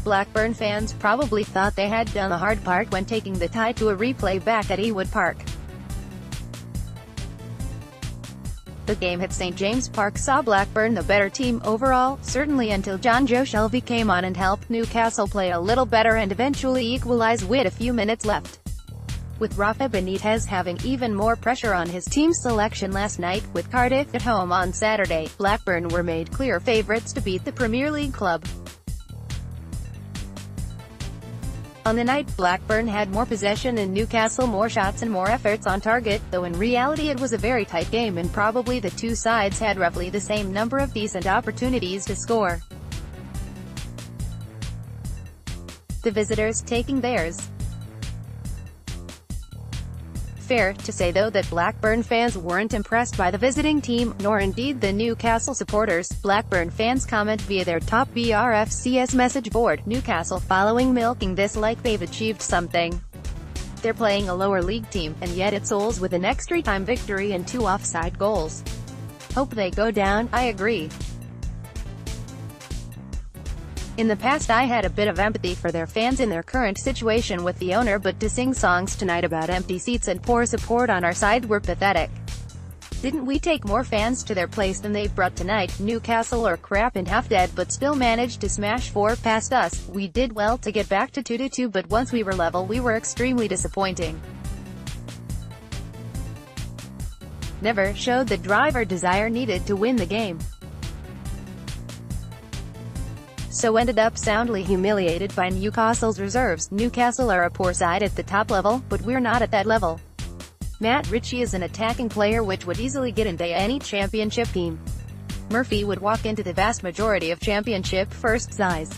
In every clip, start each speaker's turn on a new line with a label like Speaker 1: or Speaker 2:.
Speaker 1: Blackburn fans probably thought they had done the hard part when taking the tie to a replay back at Ewood Park. The game at St James Park saw Blackburn the better team overall, certainly until Jonjo Shelvey came on and helped Newcastle play a little better and eventually equalise with a few minutes left. With Rafa Benitez having even more pressure on his team's selection last night, with Cardiff at home on Saturday, Blackburn were made clear favourites to beat the Premier League club. On the night, Blackburn had more possession and Newcastle more shots and more efforts on target, though in reality it was a very tight game and probably the two sides had roughly the same number of decent opportunities to score. The visitors taking theirs. Fair to say though that Blackburn fans weren't impressed by the visiting team, nor indeed the Newcastle supporters. Blackburn fans comment via their top BRFCS message board, Newcastle following milking this like they've achieved something. They're playing a lower league team, and yet it's Souls with an extra time victory and 2 offside goals. Hope they go down. I agree. In the past I had a bit of empathy for their fans in their current situation with the owner, but to sing songs tonight about empty seats and poor support on our side were pathetic. Didn't we take more fans to their place than they brought tonight? Newcastle are crap and half dead but still managed to smash 4 past us. We did well to get back to 2-2, but once we were level we were extremely disappointing. Never showed the drive or desire needed to win the game. So ended up soundly humiliated by Newcastle's reserves. Newcastle are a poor side at the top level, but we're not at that level. Matt Ritchie is an attacking player which would easily get into any championship team. Murphy would walk into the vast majority of championship first sides.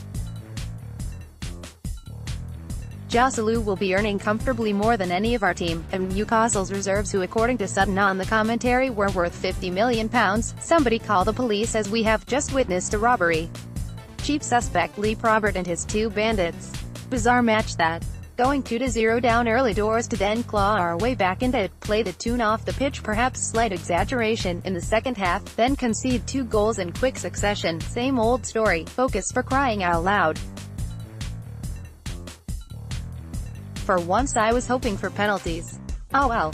Speaker 1: Joselu will be earning comfortably more than any of our team, and Newcastle's reserves, who according to Sutton on the commentary were worth £50 million. Somebody call the police as we have just witnessed a robbery. Chief suspect Lee Probert and his 2 bandits. Bizarre match that. Going 2-0 down early doors to then claw our way back into it, play the tune off the pitch, perhaps slight exaggeration, in the second half, then concede 2 goals in quick succession. Same old story. Focus, for crying out loud. For once I was hoping for penalties. Oh well.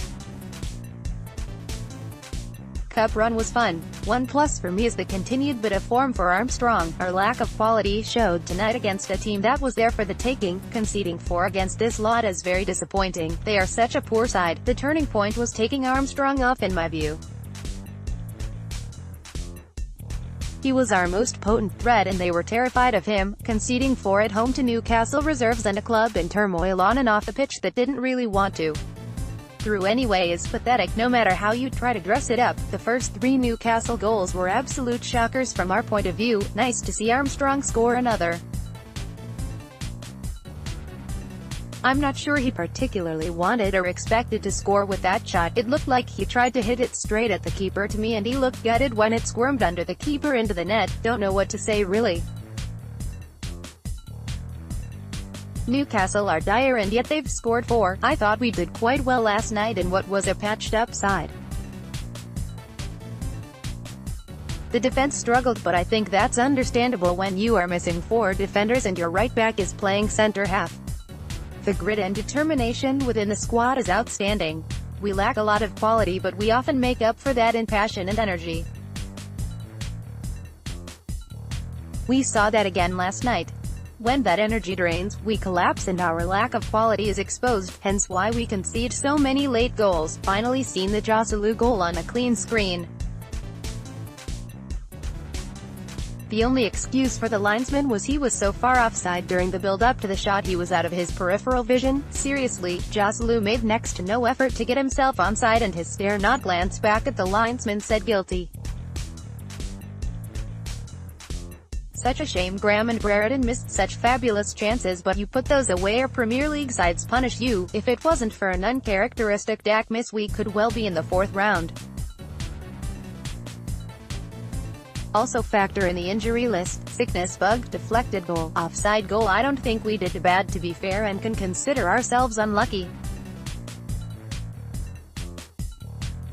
Speaker 1: Cup run was fun. 1+ for me is the continued bit of form for Armstrong. Our lack of quality showed tonight against a team that was there for the taking. Conceding 4 against this lot is very disappointing. They are such a poor side. The turning point was taking Armstrong off in my view. He was our most potent threat and they were terrified of him. Conceding 4 at home to Newcastle reserves and a club in turmoil on and off the pitch that didn't really want to through anyway is pathetic, no matter how you try to dress it up. The first 3 Newcastle goals were absolute shockers from our point of view. Nice to see Armstrong score another. I'm not sure he particularly wanted or expected to score with that shot. It looked like he tried to hit it straight at the keeper to me, and he looked gutted when it squirmed under the keeper into the net. Don't know what to say really. Newcastle are dire and yet they've scored 4. I thought we did quite well last night in what was a patched-up side. The defense struggled, but I think that's understandable when you are missing 4 defenders and your right back is playing centre half. The grit and determination within the squad is outstanding. We lack a lot of quality, but we often make up for that in passion and energy. We saw that again last night. When that energy drains, we collapse and our lack of quality is exposed, hence why we concede so many late goals. Finally seen the Joselu goal on a clean screen. The only excuse for the linesman was he was so far offside during the build-up to the shot he was out of his peripheral vision. Seriously, Joselu made next to no effort to get himself onside, and his stare not glance back at the linesman said guilty. Such a shame. Graham and Brereton missed such fabulous chances, but you put those away or Premier League sides punish you. If it wasn't for an uncharacteristic Dak miss, we could well be in the 4th round. Also factor in the injury list, sickness bug, deflected goal, offside goal. I don't think we did bad to be fair and can consider ourselves unlucky.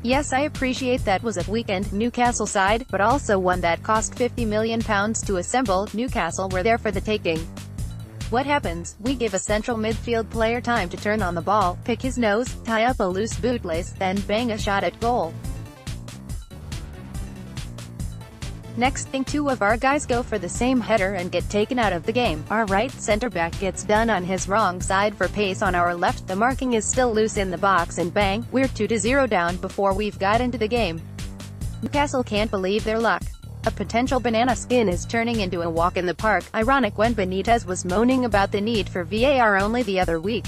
Speaker 1: Yes, I appreciate that was a weekend Newcastle side, but also one that cost £50 million to assemble. Newcastle were there for the taking. What happens? We give a central midfield player time to turn on the ball, pick his nose, tie up a loose bootlace, then bang a shot at goal. Next thing, two of our guys go for the same header and get taken out of the game. Our right centre-back gets done on his wrong side for pace on our left, the marking is still loose in the box, and bang, we're 2-0 down before we've got into the game. Newcastle can't believe their luck. A potential banana skin is turning into a walk in the park. Ironic when Benitez was moaning about the need for VAR only the other week.